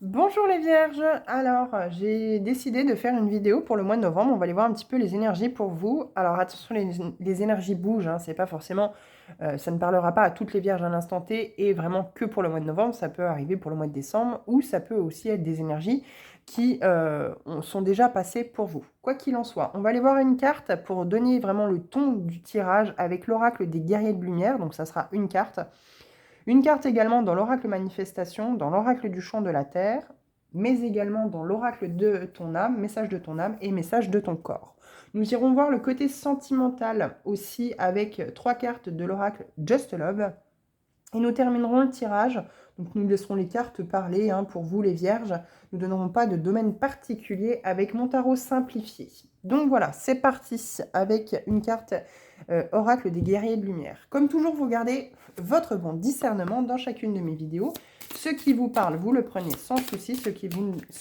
Bonjour les vierges, alors j'ai décidé de faire une vidéo pour le mois de novembre, on va aller voir un petit peu les énergies pour vous. Alors attention, les énergies bougent, hein, c'est pas forcément, ça ne parlera pas à toutes les vierges à l'instant T et vraiment que pour le mois de novembre, ça peut arriver pour le mois de décembre ou ça peut aussi être des énergies qui sont déjà passées pour vous. Quoi qu'il en soit, on va aller voir une carte pour donner vraiment le ton du tirage avec l'oracle des guerriers de lumière, donc ça sera une carte. Une carte également dans l'oracle manifestation, dans l'oracle du champ de la terre, mais également dans l'oracle de ton âme, message de ton âme et message de ton corps. Nous irons voir le côté sentimental aussi avec 3 cartes de l'oracle Just Love. Et nous terminerons le tirage, donc nous laisserons les cartes parler pour vous les vierges. Nous ne donnerons pas de domaine particulier avec mon tarot simplifié. Donc voilà, c'est parti avec une carte oracle des guerriers de lumière. Comme toujours, vous gardez votre bon discernement dans chacune de mes vidéos. Ce qui vous parle, vous le prenez sans souci. Ce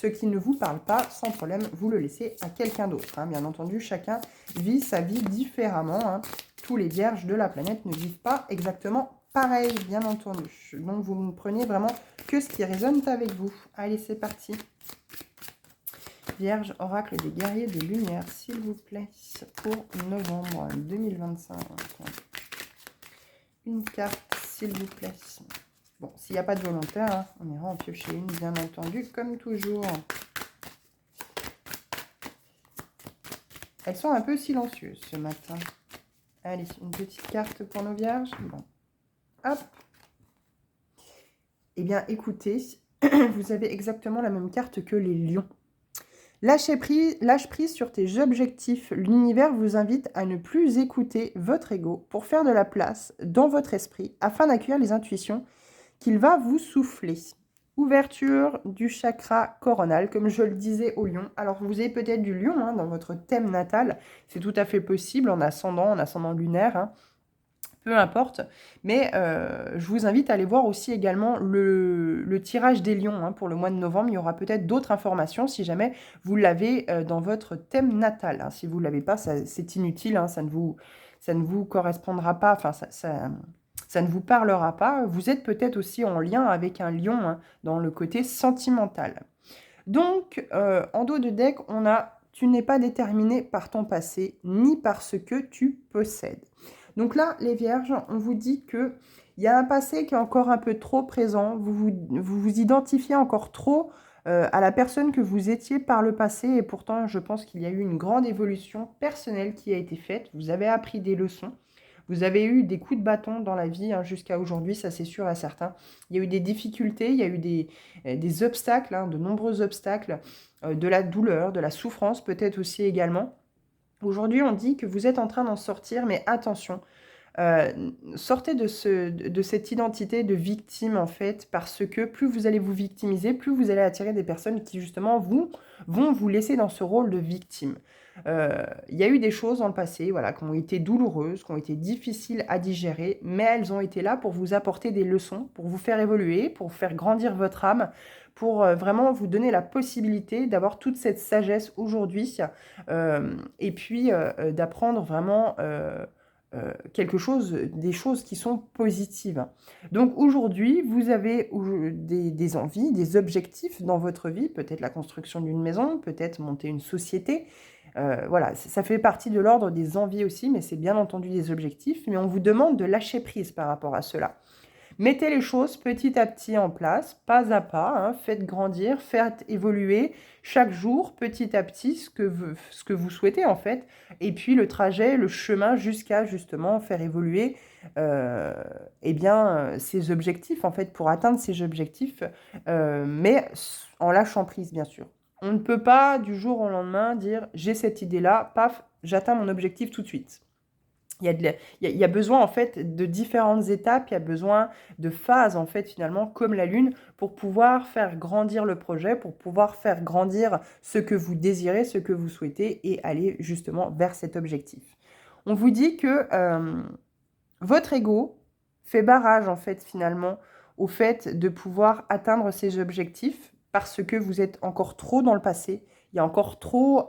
qui ne vous parle pas, sans problème, vous le laissez à quelqu'un d'autre. Bien entendu, chacun vit sa vie différemment. Tous les vierges de la planète ne vivent pas exactement pareil, bien entendu. Donc, vous ne prenez vraiment que ce qui résonne avec vous. Allez, c'est parti. Vierge, oracle des guerriers de lumière, s'il vous plaît, pour novembre 2025. Une carte, s'il vous plaît. Bon, s'il n'y a pas de volontaire, on ira en piocher une, bien entendu, comme toujours. Elles sont un peu silencieuses ce matin. Allez, une petite carte pour nos vierges. Bon. Hop. Eh bien, écoutez, vous avez exactement la même carte que les lions. Lâche prise sur tes objectifs. L'univers vous invite à ne plus écouter votre ego pour faire de la place dans votre esprit afin d'accueillir les intuitions qu'il va vous souffler. Ouverture du chakra coronal, comme je le disais au lion. Alors, vous avez peut-être du lion dans votre thème natal. C'est tout à fait possible en ascendant lunaire. Peu importe, mais je vous invite à aller voir aussi également le tirage des lions pour le mois de novembre. Il y aura peut-être d'autres informations si jamais vous l'avez dans votre thème natal. Si vous ne l'avez pas, c'est inutile, ça ne vous correspondra pas, enfin ça ne vous parlera pas. Vous êtes peut-être aussi en lien avec un lion dans le côté sentimental. Donc, en dos de deck, on a « Tu n'es pas déterminé par ton passé, ni par ce que tu possèdes ». Donc là, les vierges, on vous dit qu'il y a un passé qui est encore un peu trop présent. Vous identifiez encore trop à la personne que vous étiez par le passé. Et pourtant, je pense qu'il y a eu une grande évolution personnelle qui a été faite. Vous avez appris des leçons. Vous avez eu des coups de bâton dans la vie jusqu'à aujourd'hui, ça c'est sûr et certain. Il y a eu des difficultés, il y a eu des obstacles, de nombreux obstacles, de la douleur, de la souffrance peut-être aussi également. Aujourd'hui, on dit que vous êtes en train d'en sortir, mais attention, sortez de cette identité de victime, en fait, parce que plus vous allez vous victimiser, plus vous allez attirer des personnes qui, justement, vont vous laisser dans ce rôle de victime. Il y a eu des choses dans le passé, voilà, qui ont été douloureuses, qui ont été difficiles à digérer, mais elles ont été là pour vous apporter des leçons, pour vous faire évoluer, pour faire grandir votre âme, pour vraiment vous donner la possibilité d'avoir toute cette sagesse aujourd'hui, et puis d'apprendre vraiment des choses qui sont positives. Donc aujourd'hui, vous avez des envies, des objectifs dans votre vie, peut-être la construction d'une maison, peut-être monter une société. Voilà, ça fait partie de l'ordre des envies aussi, mais c'est bien entendu des objectifs, mais on vous demande de lâcher prise par rapport à cela. Mettez les choses petit à petit en place, pas à pas, faites grandir, faites évoluer chaque jour, petit à petit, ce que vous souhaitez en fait, et puis le trajet, le chemin jusqu'à justement faire évoluer ces objectifs en fait, pour atteindre ces objectifs, mais en lâchant prise bien sûr. On ne peut pas du jour au lendemain dire j'ai cette idée-là, paf, j'atteins mon objectif tout de suite. Il y a besoin en fait de différentes étapes, il y a besoin de phases en fait finalement comme la lune pour pouvoir faire grandir le projet, pour pouvoir faire grandir ce que vous désirez, ce que vous souhaitez et aller justement vers cet objectif. On vous dit que votre ego fait barrage en fait finalement au fait de pouvoir atteindre ces objectifs parce que vous êtes encore trop dans le passé, il y a encore trop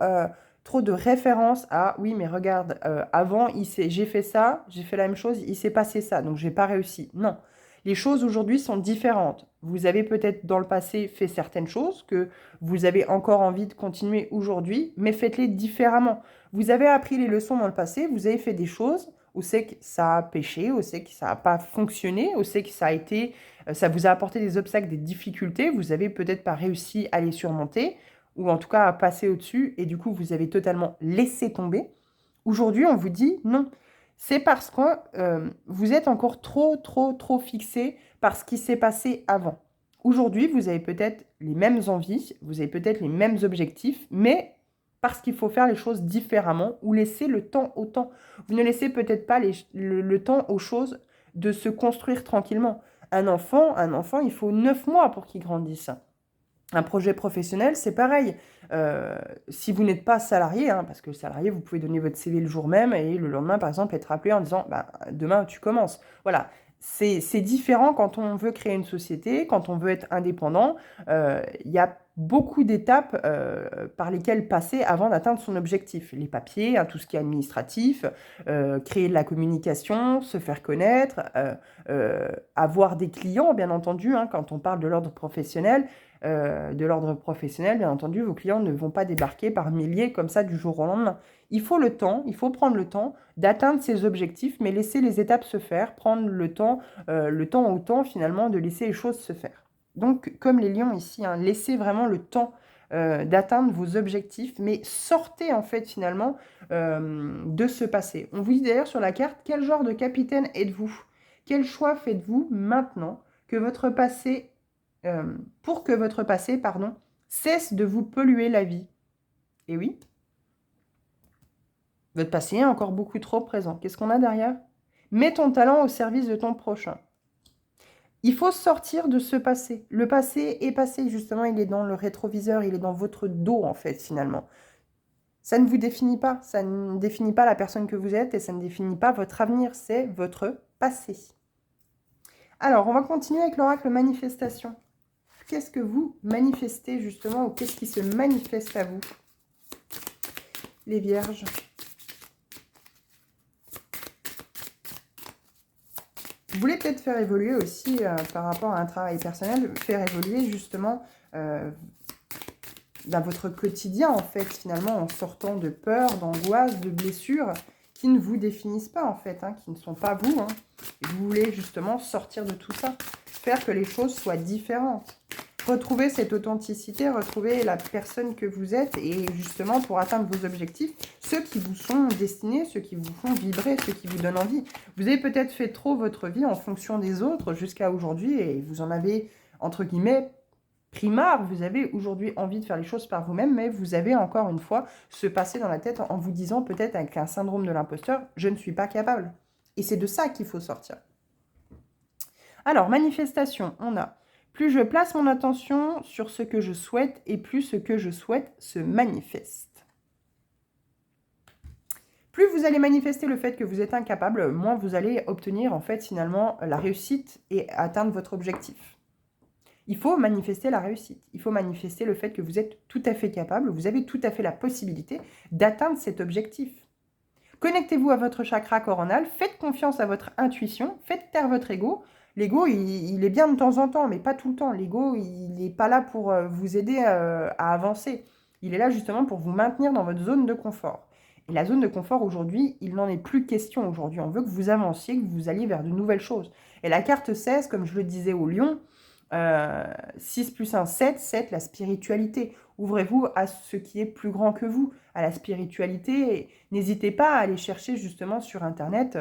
de références à « oui, mais regarde, avant, j'ai fait ça, j'ai fait la même chose, il s'est passé ça, donc j'ai pas réussi ». Non, Les choses aujourd'hui sont différentes. Vous avez peut-être dans le passé fait certaines choses que vous avez encore envie de continuer aujourd'hui, mais faites-les différemment. Vous avez appris les leçons dans le passé, vous avez fait des choses où c'est que ça a péché, où c'est que ça n'a pas fonctionné, où c'est que ça a été, ça vous a apporté des obstacles, des difficultés, vous avez peut-être pas réussi à les surmonter, ou en tout cas à passer au-dessus, et du coup vous avez totalement laissé tomber. Aujourd'hui, on vous dit non. C'est parce que vous êtes encore trop fixé par ce qui s'est passé avant. Aujourd'hui, vous avez peut-être les mêmes envies, vous avez peut-être les mêmes objectifs, mais parce qu'il faut faire les choses différemment ou laisser le temps au temps. Vous ne laissez peut-être pas le temps aux choses de se construire tranquillement. Un enfant, il faut 9 mois pour qu'il grandisse. Un projet professionnel, c'est pareil. Si vous n'êtes pas salarié, hein, parce que salarié, vous pouvez donner votre CV le jour même et le lendemain, par exemple, être appelé en disant bah, demain, tu commences. Voilà. C'est différent quand on veut créer une société, quand on veut être indépendant. Il y a beaucoup d'étapes par lesquelles passer avant d'atteindre son objectif. Les papiers, hein, tout ce qui est administratif, créer de la communication, se faire connaître, avoir des clients, bien entendu, hein, quand on parle de l'ordre professionnel. Bien entendu, vos clients ne vont pas débarquer par milliers comme ça du jour au lendemain. Il faut le temps, il faut prendre le temps d'atteindre ses objectifs, mais laisser les étapes se faire, prendre le temps au temps finalement de laisser les choses se faire. Donc, comme les lions ici, hein, laissez vraiment le temps d'atteindre vos objectifs, mais sortez en fait finalement de ce passé. On vous dit d'ailleurs sur la carte, quel genre de capitaine êtes-vous? Quel choix faites-vous maintenant que votre passé pour que votre passé, cesse de vous polluer la vie. Et oui, votre passé est encore beaucoup trop présent. Qu'est-ce qu'on a derrière? Mets ton talent au service de ton prochain. Il faut sortir de ce passé. Le passé est passé, justement, il est dans le rétroviseur, il est dans votre dos, en fait, finalement. Ça ne vous définit pas, ça ne définit pas la personne que vous êtes et ça ne définit pas votre avenir, c'est votre passé. Alors, on va continuer avec l'oracle manifestation. Qu'est-ce que vous manifestez justement ou qu'est-ce qui se manifeste à vous, les vierges? Vous voulez peut-être faire évoluer aussi par rapport à un travail personnel, faire évoluer justement dans votre quotidien en fait, finalement, en sortant de peurs, d'angoisses, de blessures qui ne vous définissent pas en fait, hein, qui ne sont pas vous. Hein. Vous voulez justement sortir de tout ça, faire que les choses soient différentes. Retrouver cette authenticité, retrouver la personne que vous êtes et justement pour atteindre vos objectifs, ceux qui vous sont destinés, ceux qui vous font vibrer, ceux qui vous donnent envie. Vous avez peut-être fait trop votre vie en fonction des autres jusqu'à aujourd'hui et vous en avez, entre guillemets, pris marre. Vous avez aujourd'hui envie de faire les choses par vous-même, mais vous avez encore une fois ce passé dans la tête en vous disant peut-être avec un syndrome de l'imposteur, je ne suis pas capable. Et c'est de ça qu'il faut sortir. Alors, manifestation, on a... Plus je place mon attention sur ce que je souhaite et plus ce que je souhaite se manifeste. Plus vous allez manifester le fait que vous êtes incapable, moins vous allez obtenir en fait finalement la réussite et atteindre votre objectif. Il faut manifester la réussite. Il faut manifester le fait que vous êtes tout à fait capable, vous avez tout à fait la possibilité d'atteindre cet objectif. Connectez-vous à votre chakra coronal, faites confiance à votre intuition, faites taire votre ego. L'ego, il est bien de temps en temps, mais pas tout le temps. L'ego, il n'est pas là pour vous aider à avancer. Il est là justement pour vous maintenir dans votre zone de confort. Et la zone de confort aujourd'hui, il n'en est plus question aujourd'hui. On veut que vous avanciez, que vous alliez vers de nouvelles choses. Et la carte 16, comme je le disais au lion, 6 plus 1, 7, 7, la spiritualité. Ouvrez-vous à ce qui est plus grand que vous, à la spiritualité. N'hésitez pas à aller chercher justement sur Internet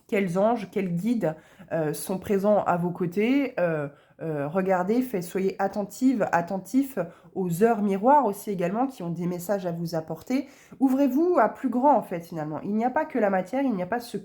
quels anges, quels guides sont présents à vos côtés. Regardez, soyez attentifs aux heures miroirs aussi également qui ont des messages à vous apporter. Ouvrez-vous à plus grand en fait finalement. Il n'y a pas que la matière, il n'y a pas ce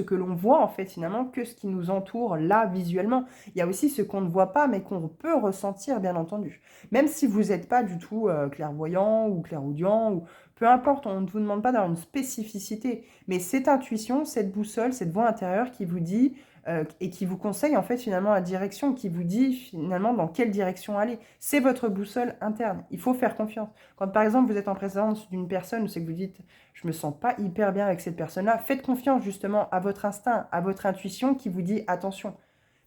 que l'on voit en fait finalement, que ce qui nous entoure là visuellement. Il y a aussi ce qu'on ne voit pas mais qu'on peut ressentir bien entendu. Même si vous n'êtes pas du tout clairvoyant ou clairaudient ou peu importe, on ne vous demande pas d'avoir une spécificité, mais cette intuition, cette boussole, cette voix intérieure qui vous dit et qui vous conseille en fait finalement la direction, qui vous dit finalement dans quelle direction aller. C'est votre boussole interne. Il faut faire confiance. Quand par exemple vous êtes en présence d'une personne, c'est que vous dites je me sens pas hyper bien avec cette personne-là, faites confiance justement à votre instinct, à votre intuition qui vous dit attention.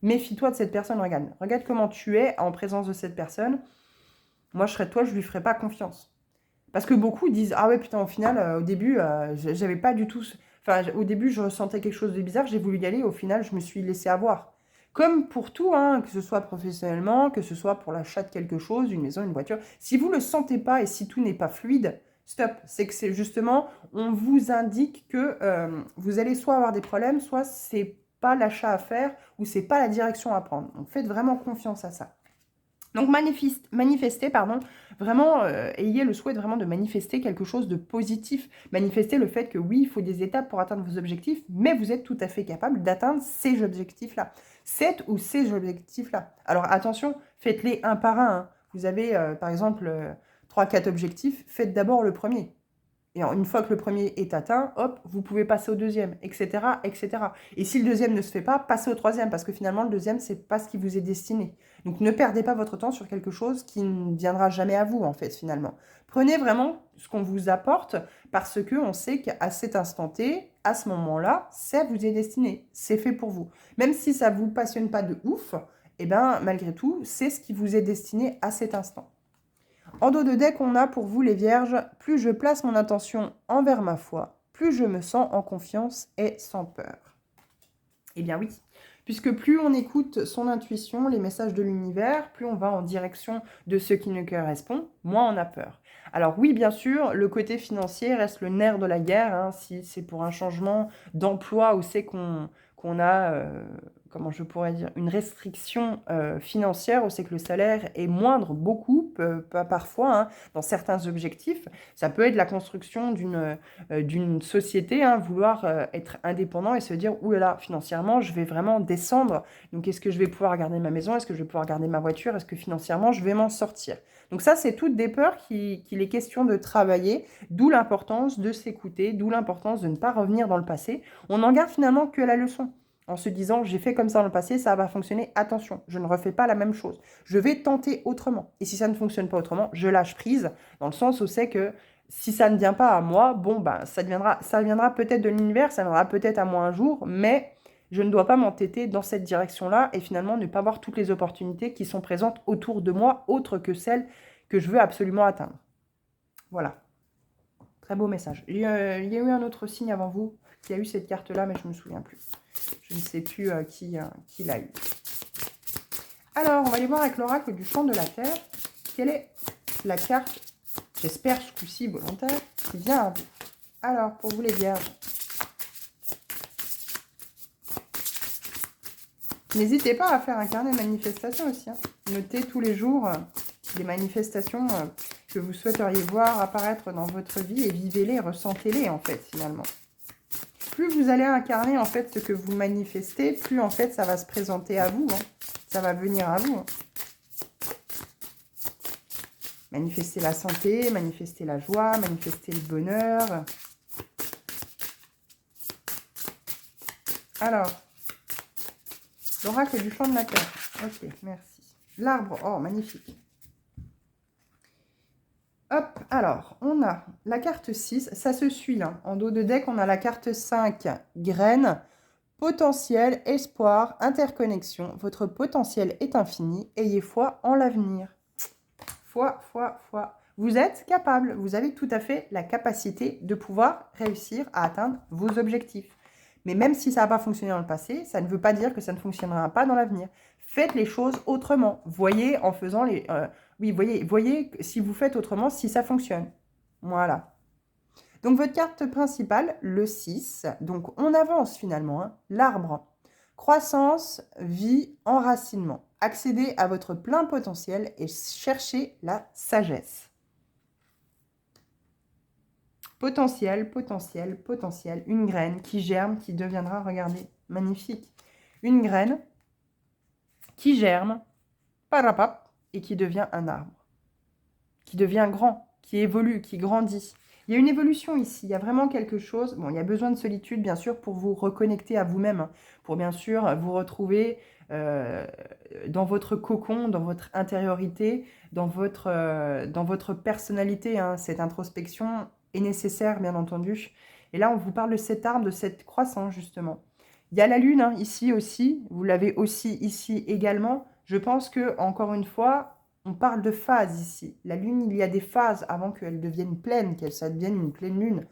Méfie-toi de cette personne, regarde. Regarde comment tu es en présence de cette personne. Moi, je serais toi, je lui ferais pas confiance. Parce que beaucoup disent, ah ouais, putain, au final, au début, j'avais pas du tout... Enfin, au début, je ressentais quelque chose de bizarre, j'ai voulu y aller, au final, je me suis laissé avoir. Comme pour tout, hein, que ce soit professionnellement, que ce soit pour l'achat de quelque chose, une maison, une voiture. Si vous ne le sentez pas et si tout n'est pas fluide, stop. C'est que c'est justement, on vous indique que vous allez soit avoir des problèmes, soit c'est pas l'achat à faire ou c'est pas la direction à prendre. Donc faites vraiment confiance à ça. Donc manifestez, pardon, vraiment, ayez le souhait vraiment de manifester quelque chose de positif. Manifestez le fait que oui, il faut des étapes pour atteindre vos objectifs, mais vous êtes tout à fait capable d'atteindre ces objectifs-là. Ces objectifs-là. Alors attention, faites-les un par un. Hein. Vous avez, par exemple, 3-4 objectifs, faites d'abord le premier. Et une fois que le premier est atteint, hop, vous pouvez passer au deuxième, etc., etc. Et si le deuxième ne se fait pas, passez au troisième, parce que finalement, le deuxième, c'est pas ce qui vous est destiné. Donc, ne perdez pas votre temps sur quelque chose qui ne viendra jamais à vous, en fait, finalement. Prenez vraiment ce qu'on vous apporte, parce qu'on sait qu'à cet instant T, à ce moment-là, ça vous est destiné. C'est fait pour vous. Même si ça ne vous passionne pas de ouf, eh ben, malgré tout, c'est ce qui vous est destiné à cet instant. En dos de deck, on a pour vous les vierges, plus je place mon attention envers ma foi, plus je me sens en confiance et sans peur. Eh bien oui, puisque plus on écoute son intuition, les messages de l'univers, plus on va en direction de ce qui nous correspond, moins on a peur. Alors oui, bien sûr, le côté financier reste le nerf de la guerre, hein, si c'est pour un changement d'emploi ou c'est qu'on a... comment je pourrais dire, une restriction financière, où c'est que le salaire est moindre, beaucoup, pas parfois, hein, dans certains objectifs. Ça peut être la construction d'une société, hein, vouloir être indépendant et se dire, ouh là là, financièrement, je vais vraiment descendre. Donc, est-ce que je vais pouvoir garder ma maison? Est-ce que je vais pouvoir garder ma voiture? Est-ce que financièrement, je vais m'en sortir? Donc ça, c'est toutes des peurs qu'il est question de travailler, d'où l'importance de s'écouter, d'où l'importance de ne pas revenir dans le passé. On n'en garde finalement que la leçon. En se disant, j'ai fait comme ça dans le passé, ça va fonctionner, attention, je ne refais pas la même chose. Je vais tenter autrement. Et si ça ne fonctionne pas autrement, je lâche prise, dans le sens où c'est que si ça ne vient pas à moi, bon, ben, ça viendra peut-être de l'univers, ça viendra peut-être à moi un jour, mais je ne dois pas m'entêter dans cette direction-là et finalement ne pas voir toutes les opportunités qui sont présentes autour de moi, autres que celles que je veux absolument atteindre. Voilà. Très beau message. Il y a eu un autre signe avant vous qui a eu cette carte-là, mais je ne me souviens plus. Je ne sais plus qui l'a eu. Alors, on va aller voir avec l'oracle du champ de la Terre. Quelle est la carte, j'espère ce coup-ci volontaire, qui vient à vous? Alors, pour vous les vierges, n'hésitez pas à faire un carnet de manifestation aussi. Hein. Notez tous les jours des manifestations que vous souhaiteriez voir apparaître dans votre vie et vivez-les, ressentez-les en fait finalement. Plus vous allez incarner en fait ce que vous manifestez, plus en fait ça va se présenter à vous, hein. Ça va venir à vous. Hein. Manifester la santé, manifester la joie, manifester le bonheur. Alors, l'oracle du champ de la Terre. Ok, merci. L'arbre, oh magnifique. Hop, alors, on a la carte 6, ça se suit. Hein. En dos de deck, on a la carte 5, graines, potentiel, espoir, interconnexion. Votre potentiel est infini, ayez foi en l'avenir. Foi. Vous êtes capable, vous avez tout à fait la capacité de pouvoir réussir à atteindre vos objectifs. Mais même si ça n'a pas fonctionné dans le passé, ça ne veut pas dire que ça ne fonctionnera pas dans l'avenir. Faites les choses autrement. Voyez en faisant les... oui, voyez si vous faites autrement, si ça fonctionne. Voilà. Donc, votre carte principale, le 6. Donc, on avance finalement. Hein, l'arbre. Croissance, vie, enracinement. Accédez à votre plein potentiel et cherchez la sagesse. Potentiel. Une graine qui germe, qui deviendra, regardez, magnifique. Une graine qui germe, parapap, et qui devient un arbre. Qui devient grand, qui évolue, qui grandit. Il y a une évolution ici, il y a vraiment quelque chose. Bon, il y a besoin de solitude, bien sûr, pour vous reconnecter à vous-même, hein, pour bien sûr vous retrouver dans votre cocon, dans votre intériorité, dans votre personnalité. Hein. Cette introspection est nécessaire, bien entendu. Et là, on vous parle de cet arbre, de cette croissance, justement. Il y a la lune, hein, ici aussi. Vous l'avez aussi ici également. Je pense que, encore une fois, on parle de phases ici. La lune, il y a des phases avant qu'elle devienne pleine, qu'elle ça devienne une pleine lune.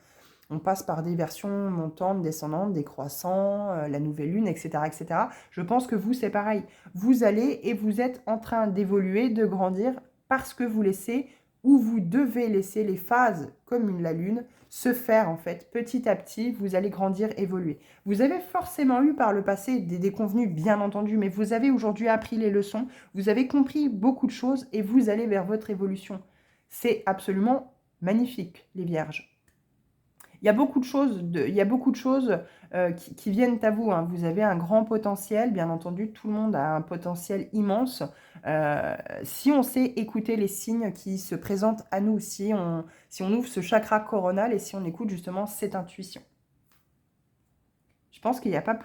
On passe par des versions montantes, descendantes, décroissants, la nouvelle lune, etc., etc. Je pense que vous, c'est pareil. Vous allez et vous êtes en train d'évoluer, de grandir, parce que vous laissez, ou vous devez laisser les phases, comme la lune, se faire, en fait. Petit à petit, vous allez grandir, évoluer. Vous avez forcément eu par le passé des déconvenus, bien entendu, mais vous avez aujourd'hui appris les leçons, vous avez compris beaucoup de choses, et vous allez vers votre évolution. C'est absolument magnifique, les vierges. Il y a beaucoup de choses qui viennent à vous, hein. Vous avez un grand potentiel, bien entendu, tout le monde a un potentiel immense. Si on sait écouter les signes qui se présentent à nous, si on ouvre ce chakra coronal et si on écoute justement cette intuition. Je pense qu'il n'y a pas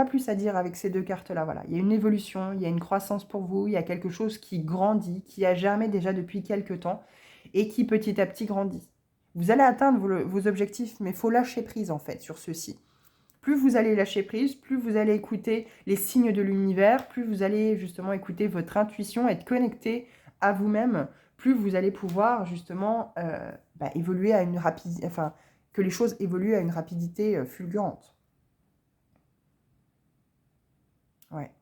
plus à dire avec ces deux cartes-là. Voilà. Il y a une évolution, il y a une croissance pour vous, il y a quelque chose qui grandit, qui a germé déjà depuis quelques temps et qui petit à petit grandit. Vous allez atteindre vos objectifs, mais il faut lâcher prise en fait sur ceux-ci. Plus vous allez lâcher prise, plus vous allez écouter les signes de l'univers, plus vous allez justement écouter votre intuition, être connecté à vous-même, plus vous allez pouvoir justement évoluer à une rapidité, enfin que les choses évoluent à une rapidité fulgurante. Ouais.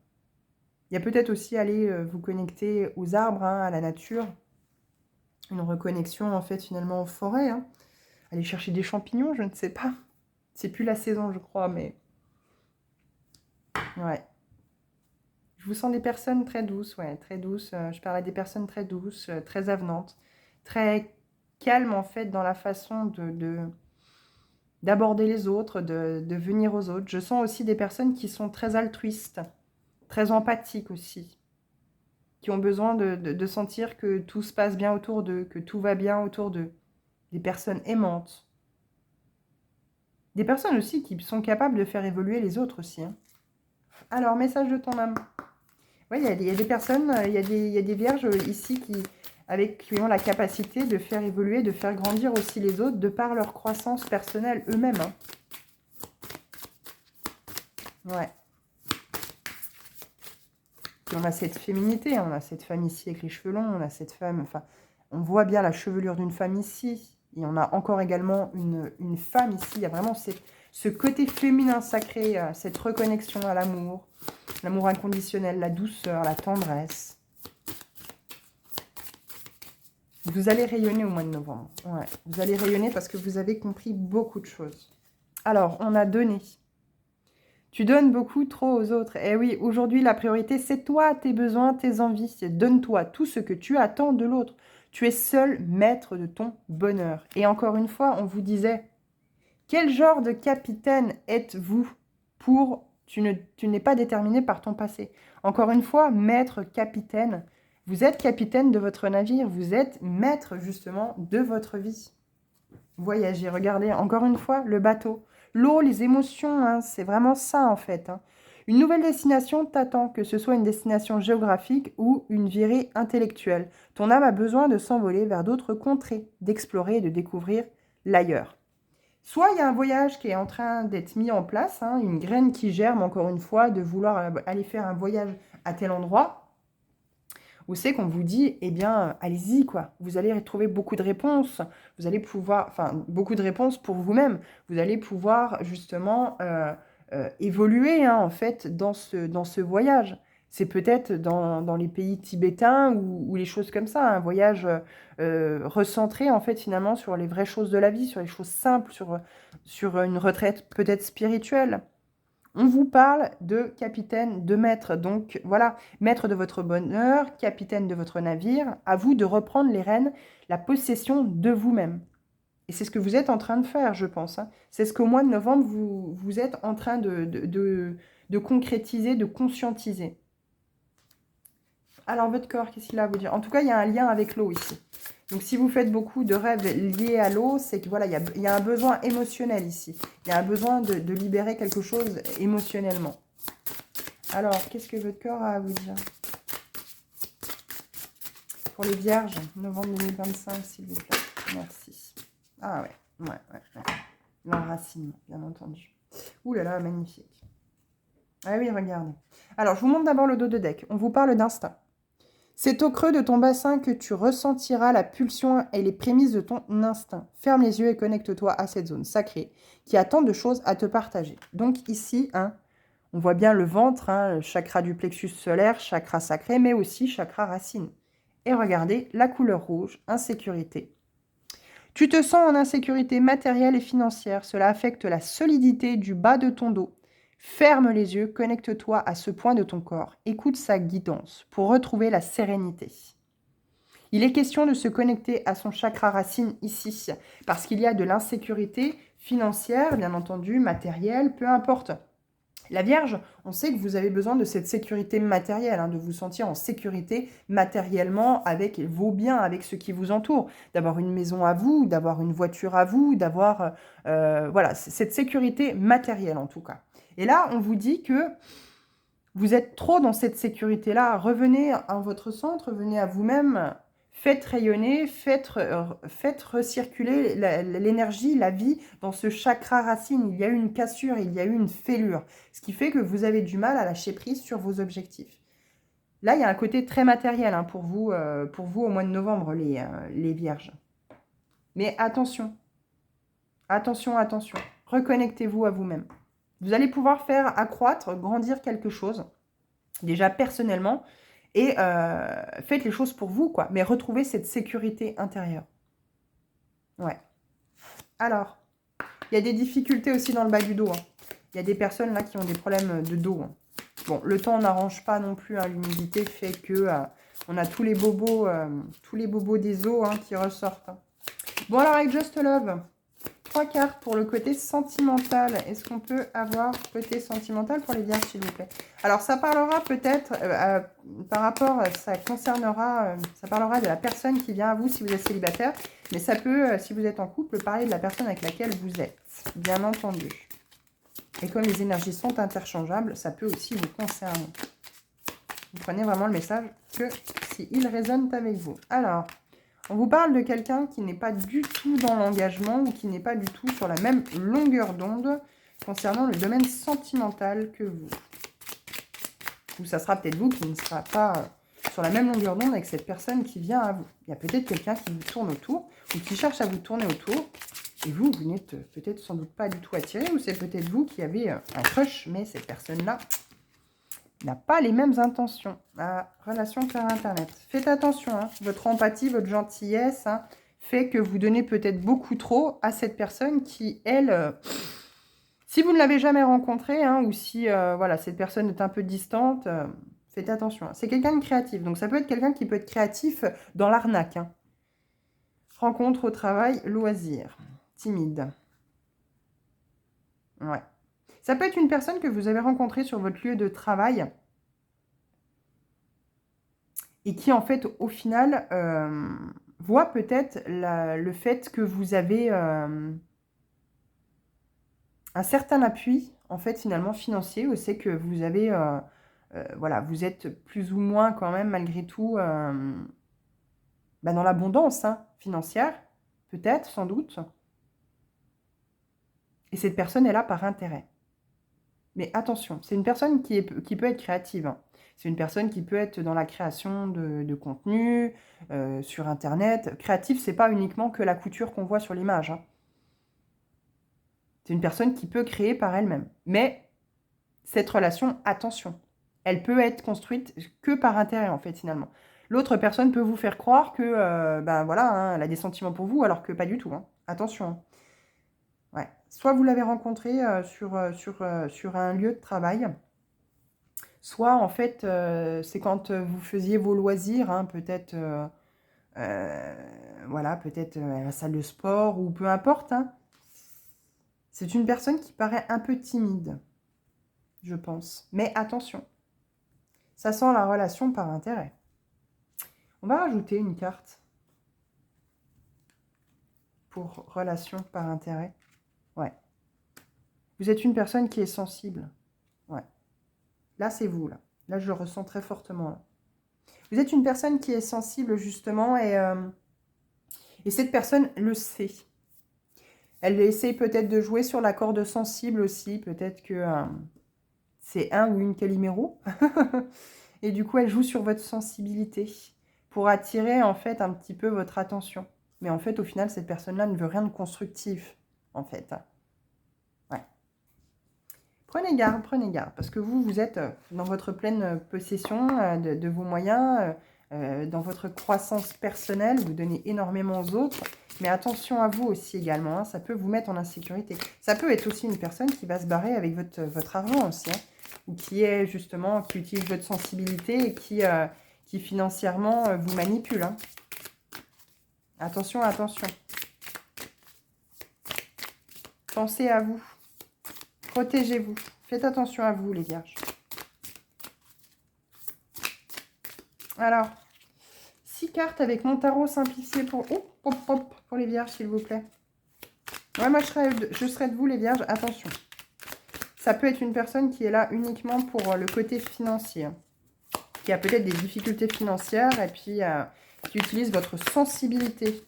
Il y a peut-être aussi aller vous connecter aux arbres, hein, à la nature, une reconnexion en fait finalement aux forêts, hein. Aller chercher des champignons, je ne sais pas. C'est plus la saison, je crois, mais... Ouais. Je vous sens des personnes très douces, ouais, très douces. Je parlais des personnes très douces, très avenantes, très calmes, en fait, dans la façon d'aborder les autres, de venir aux autres. Je sens aussi des personnes qui sont très altruistes, très empathiques aussi, qui ont besoin de sentir que tout se passe bien autour d'eux, que tout va bien autour d'eux. Des personnes aimantes. Des personnes aussi qui sont capables de faire évoluer les autres aussi, hein. Alors, message de ton âme. Oui, il y a des personnes, il y a des vierges ici qui ont la capacité de faire évoluer, de faire grandir aussi les autres de par leur croissance personnelle eux-mêmes, hein. Ouais. Puis on a cette féminité, hein, on a cette femme ici avec les cheveux longs, on a cette femme, enfin, on voit bien la chevelure d'une femme ici. Et on a encore également une femme ici. Il y a vraiment ce côté féminin sacré, cette reconnexion à l'amour inconditionnel, la douceur, la tendresse. Vous allez rayonner au mois de novembre. Ouais, vous allez rayonner parce que vous avez compris beaucoup de choses. Alors, on a donné. Tu donnes beaucoup trop aux autres. Eh oui, aujourd'hui, la priorité, c'est toi, tes besoins, tes envies. Donne-toi tout ce que tu attends de l'autre. Tu es seul maître de ton bonheur. Et encore une fois, on vous disait, quel genre de capitaine êtes-vous pour... Tu n'es pas déterminé par ton passé. Encore une fois, maître, capitaine. Vous êtes capitaine de votre navire. Vous êtes maître, justement, de votre vie. Voyager, regardez, encore une fois, le bateau. L'eau, les émotions, hein, c'est vraiment ça, en fait, hein. Une nouvelle destination t'attend, que ce soit une destination géographique ou une virée intellectuelle. Ton âme a besoin de s'envoler vers d'autres contrées, d'explorer et de découvrir l'ailleurs. Soit il y a un voyage qui est en train d'être mis en place, hein, une graine qui germe, encore une fois, de vouloir aller faire un voyage à tel endroit, où c'est qu'on vous dit, eh bien, allez-y, quoi. Vous allez retrouver beaucoup de réponses. Vous allez pouvoir, enfin, beaucoup de réponses pour vous-même. Vous allez pouvoir, justement, évoluer, hein, en fait, dans ce voyage. C'est peut-être dans les pays tibétains ou les choses comme ça, un voyage recentré, en fait, finalement, sur les vraies choses de la vie, sur les choses simples, sur une retraite peut-être spirituelle. On vous parle de capitaine, de maître. Donc voilà, maître de votre bonheur, capitaine de votre navire. À vous de reprendre les rênes, la possession de vous-même. Et c'est ce que vous êtes en train de faire, je pense, hein. C'est ce qu'au mois de novembre, vous êtes en train de concrétiser, de conscientiser. Alors, votre corps, qu'est-ce qu'il a à vous dire? En tout cas, il y a un lien avec l'eau ici. Donc, si vous faites beaucoup de rêves liés à l'eau, c'est que voilà, il y a un besoin émotionnel ici. Il y a un besoin de libérer quelque chose émotionnellement. Alors, qu'est-ce que votre corps a à vous dire? Pour les vierges, novembre 2025, s'il vous plaît. Merci. Ah ouais. L'enracinement, bien entendu. Ouh là là, magnifique. Ah oui, regardez. Alors, je vous montre d'abord le dos de deck. On vous parle d'instinct. C'est au creux de ton bassin que tu ressentiras la pulsion et les prémices de ton instinct. Ferme les yeux et connecte-toi à cette zone sacrée qui a tant de choses à te partager. Donc ici, hein, on voit bien le ventre, hein, le chakra du plexus solaire, chakra sacré, mais aussi chakra racine. Et regardez, la couleur rouge, insécurité. Tu te sens en insécurité matérielle et financière. Cela affecte la solidité du bas de ton dos. Ferme les yeux, connecte-toi à ce point de ton corps. Écoute sa guidance pour retrouver la sérénité. Il est question de se connecter à son chakra racine ici, parce qu'il y a de l'insécurité financière, bien entendu, matérielle, peu importe. La Vierge, on sait que vous avez besoin de cette sécurité matérielle, hein, de vous sentir en sécurité matériellement avec vos biens, avec ce qui vous entoure, d'avoir une maison à vous, d'avoir une voiture à vous, d'avoir voilà, cette sécurité matérielle en tout cas. Et là, on vous dit que vous êtes trop dans cette sécurité-là. Revenez à votre centre, venez à vous-même, faites rayonner, faites recirculer l'énergie, la vie dans ce chakra racine. Il y a eu une cassure, il y a eu une fêlure, ce qui fait que vous avez du mal à lâcher prise sur vos objectifs. Là, il y a un côté très matériel hein, pour vous au mois de novembre, les vierges. Mais attention, attention, attention. Reconnectez-vous à vous-même. Vous allez pouvoir faire accroître, grandir quelque chose, déjà personnellement, et faites les choses pour vous, quoi. Mais retrouvez cette sécurité intérieure. Ouais. Alors, il y a des difficultés aussi dans le bas du dos. Hein. Il y a des personnes là qui ont des problèmes de dos. Hein. Bon, le temps n'arrange pas non plus. Hein. L'humidité fait que on a tous les bobos des os hein, qui ressortent. Hein. Bon, alors avec Just Love, 3 cartes pour le côté sentimental. Est-ce qu'on peut avoir côté sentimental pour les vierges, s'il vous plaît? Alors, ça parlera peut-être, par rapport, ça parlera de la personne qui vient à vous si vous êtes célibataire. Mais ça peut, si vous êtes en couple, parler de la personne avec laquelle vous êtes, bien entendu. Et comme les énergies sont interchangeables, ça peut aussi vous concerner. Vous prenez vraiment le message que s'il résonne avec vous. Alors, on vous parle de quelqu'un qui n'est pas du tout dans l'engagement ou qui n'est pas du tout sur la même longueur d'onde concernant le domaine sentimental que vous. Ou ça sera peut-être vous qui ne sera pas sur la même longueur d'onde avec cette personne qui vient à vous. Il y a peut-être quelqu'un qui vous tourne autour ou qui cherche à vous tourner autour. Et vous n'êtes peut-être sans doute pas du tout attiré ou c'est peut-être vous qui avez un crush, mais cette personne-là n'a pas les mêmes intentions. Relation par Internet. Faites attention, hein. Votre empathie, votre gentillesse hein, fait que vous donnez peut-être beaucoup trop à cette personne qui, elle, si vous ne l'avez jamais rencontrée, hein, ou si voilà, cette personne est un peu distante, faites attention. Hein. C'est quelqu'un de créatif, donc ça peut être quelqu'un qui peut être créatif dans l'arnaque. Hein. Rencontre au travail, loisir, timide. Ouais. Ça peut être une personne que vous avez rencontrée sur votre lieu de travail et qui, en fait, au final, voit peut-être le fait que vous avez un certain appui, en fait, finalement, financier. Ou c'est que vous avez, voilà, vous êtes plus ou moins quand même, malgré tout, dans l'abondance hein, financière, peut-être, sans doute. Et cette personne est là par intérêt. Mais attention, c'est une personne qui peut être créative. Hein. C'est une personne qui peut être dans la création de contenu, sur Internet. Créatif, c'est pas uniquement que la couture qu'on voit sur l'image. Hein. C'est une personne qui peut créer par elle-même. Mais cette relation, attention, elle peut être construite que par intérêt, en fait, finalement. L'autre personne peut vous faire croire que, ben voilà, hein, elle a des sentiments pour vous, alors que pas du tout. Hein. Attention. Hein. Ouais. Soit vous l'avez rencontré sur un lieu de travail, soit en fait c'est quand vous faisiez vos loisirs, hein, peut-être voilà, peut-être à la salle de sport ou peu importe. Hein. C'est une personne qui paraît un peu timide, je pense. Mais attention, ça sent la relation par intérêt. On va rajouter une carte pour relation par intérêt. Ouais. Vous êtes une personne qui est sensible. Ouais. Là, c'est vous, là. Là, je le ressens très fortement, là. Vous êtes une personne qui est sensible, justement, et cette personne le sait. Elle essaie peut-être de jouer sur la corde sensible aussi. Peut-être que C'est un ou une Calimero. Et du coup, elle joue sur votre sensibilité pour attirer en fait un petit peu votre attention. Mais en fait, au final, cette personne-là ne veut rien de constructif, en fait. Ouais. Prenez garde, parce que vous êtes dans votre pleine possession de vos moyens, dans votre croissance personnelle, vous donnez énormément aux autres, mais attention à vous aussi également, hein, ça peut vous mettre en insécurité. Ça peut être aussi une personne qui va se barrer avec votre argent aussi, hein, ou qui est justement, qui utilise votre sensibilité et qui financièrement vous manipule. Hein. Attention, attention. Pensez à vous. Protégez-vous. Faites attention à vous, les vierges. Alors, 6 cartes avec mon tarot simplifié pour... Oh, hop, hop, pour les vierges, s'il vous plaît. Ouais, moi, je serai de vous, les vierges. Attention. Ça peut être une personne qui est là uniquement pour le côté financier. Qui a peut-être des difficultés financières et puis qui utilise votre sensibilité.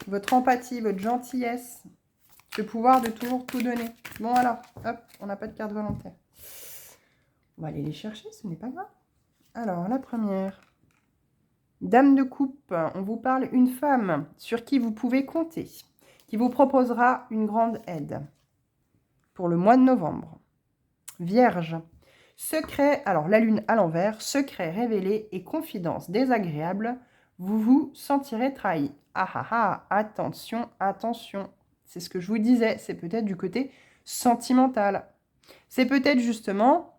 Votre empathie, votre gentillesse. Ce pouvoir de toujours tout donner. Bon, alors, hop, on n'a pas de carte volontaire. On va aller les chercher, ce n'est pas grave. Alors, la première. Dame de coupe, on vous parle une femme sur qui vous pouvez compter, qui vous proposera une grande aide pour le mois de novembre. Vierge, secret, alors la lune à l'envers, secret révélé et confidence désagréable, vous vous sentirez trahi. Ah ah ah, attention, attention. C'est ce que je vous disais, c'est peut-être du côté sentimental. C'est peut-être justement...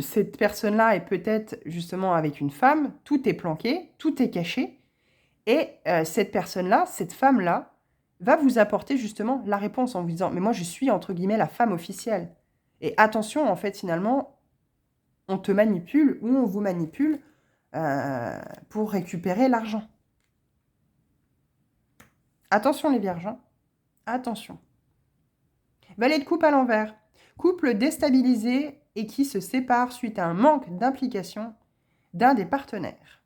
Cette personne-là est peut-être justement avec une femme, tout est planqué, tout est caché, et cette personne-là, cette femme-là, va vous apporter justement la réponse en vous disant « Mais moi, je suis, entre guillemets, la femme officielle. » Et attention, en fait, finalement, on te manipule ou on vous manipule pour récupérer l'argent. Attention les vierges, hein. Attention. Valet de coupe à l'envers. Couple déstabilisé et qui se sépare suite à un manque d'implication d'un des partenaires.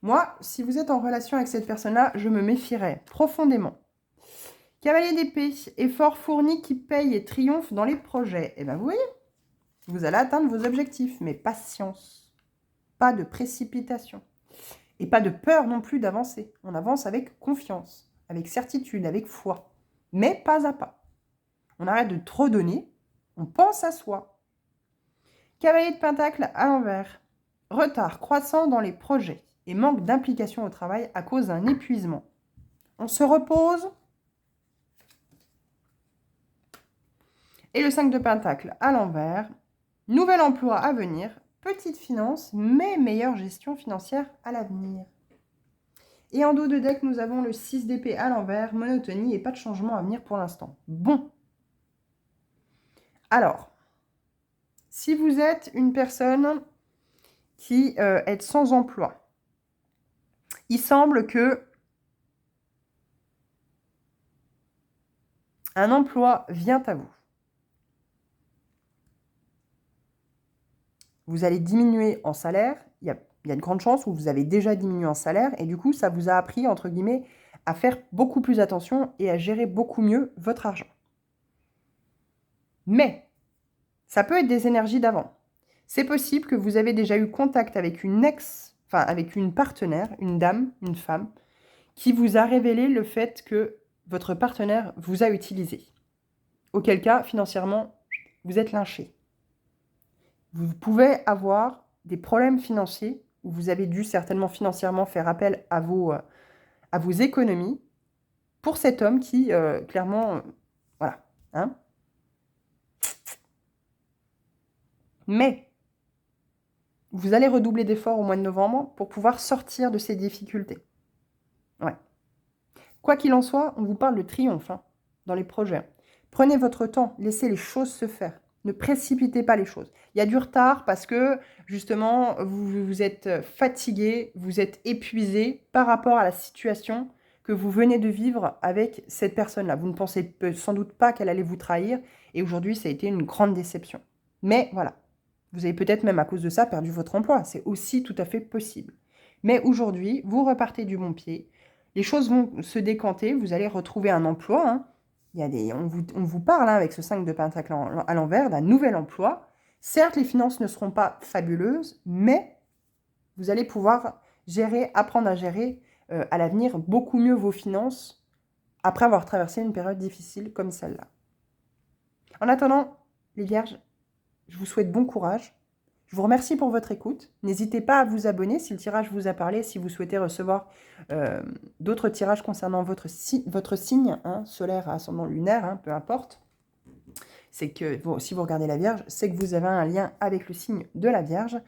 Moi, si vous êtes en relation avec cette personne-là, je me méfierais profondément. Cavalier d'épée, effort fourni qui paye et triomphe dans les projets. Eh bien, vous voyez, vous allez atteindre vos objectifs, mais patience, pas de précipitation. Et pas de peur non plus d'avancer. On avance avec confiance, avec certitude, avec foi, mais pas à pas. On arrête de trop donner, on pense à soi. Cavalier de Pentacle à l'envers. Retard croissant dans les projets et manque d'implication au travail à cause d'un épuisement. On se repose. Et le 5 de Pentacle à l'envers. Nouvel emploi à venir, petite finance, mais meilleure gestion financière à l'avenir. Et en dos de deck, nous avons le 6 d'épée à l'envers, monotonie et pas de changement à venir pour l'instant. Bon. Alors, si vous êtes une personne qui est sans emploi, il semble que un emploi vient à vous. Vous allez diminuer en salaire. Il y a de grandes chances où vous avez déjà diminué en salaire. Et du coup, ça vous a appris, entre guillemets, à faire beaucoup plus attention et à gérer beaucoup mieux votre argent. Mais, ça peut être des énergies d'avant. C'est possible que vous avez déjà eu contact avec avec une partenaire, une dame, une femme, qui vous a révélé le fait que votre partenaire vous a utilisé. Auquel cas, financièrement, vous êtes lynché. Vous pouvez avoir des problèmes financiers où vous avez dû certainement financièrement faire appel à vos économies pour cet homme qui, clairement, voilà. Hein. Mais vous allez redoubler d'efforts au mois de novembre pour pouvoir sortir de ces difficultés. Ouais. Quoi qu'il en soit, on vous parle de triomphe dans les projets. Prenez votre temps, laissez les choses se faire. Ne précipitez pas les choses. Il y a du retard parce que, justement, vous êtes fatigué, vous êtes épuisé par rapport à la situation que vous venez de vivre avec cette personne-là. Vous ne pensez sans doute pas qu'elle allait vous trahir et aujourd'hui, ça a été une grande déception. Mais voilà, vous avez peut-être même à cause de ça perdu votre emploi. C'est aussi tout à fait possible. Mais aujourd'hui, vous repartez du bon pied. Les choses vont se décanter. Vous allez retrouver un emploi. Hein. On vous parle hein, avec ce 5 de pentacle à l'envers d'un nouvel emploi. Certes, les finances ne seront pas fabuleuses, mais vous allez pouvoir apprendre à gérer à l'avenir beaucoup mieux vos finances après avoir traversé une période difficile comme celle-là. En attendant, les Vierges, je vous souhaite bon courage. Je vous remercie pour votre écoute. N'hésitez pas à vous abonner si le tirage vous a parlé, si vous souhaitez recevoir d'autres tirages concernant votre signe, hein, solaire, ascendant lunaire, hein, peu importe. C'est que si vous regardez la Vierge, c'est que vous avez un lien avec le signe de la Vierge.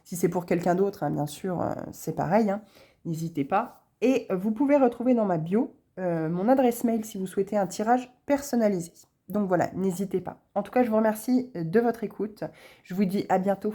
Si c'est pour quelqu'un d'autre, hein, bien sûr, c'est pareil. Hein, n'hésitez pas. Et vous pouvez retrouver dans ma bio mon adresse mail si vous souhaitez un tirage personnalisé. Donc voilà, n'hésitez pas. En tout cas, je vous remercie de votre écoute. Je vous dis à bientôt.